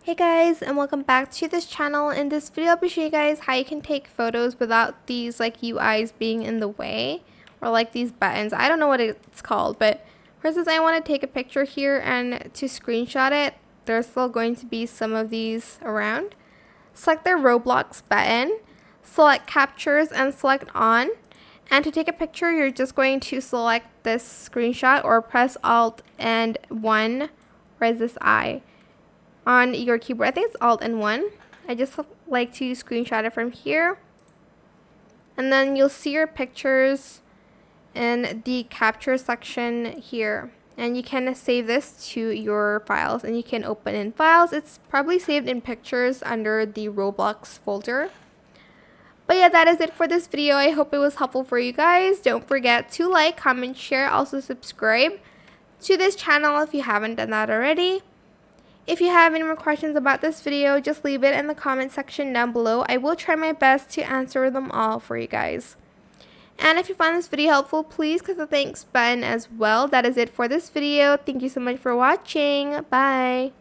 Hey guys, and welcome back to this channel. In this video I'll be showing you guys how you can take photos without these UIs being in the way, or these buttons. I don't know what it's called, but for instance I want to take a picture here, and to screenshot it there's still going to be some of these around. Select the Roblox button, select captures and select on, and to take a picture you're just going to select this screenshot or press Alt and 1, or is this I? On your keyboard. I think it's Alt and 1. I just like to screenshot it from here. And then you'll see your pictures in the capture section here. And you can save this to your files, and you can open in files. It's probably saved in pictures under the Roblox folder. But yeah, that is it for this video. I hope it was helpful for you guys. Don't forget to like, comment, share, also subscribe to this channel if you haven't done that already. If you have any more questions about this video, just leave it in the comment section down below. I will try my best to answer them all for you guys. And if you found this video helpful, please click the thanks button as well. That is it for this video. Thank you so much for watching. Bye.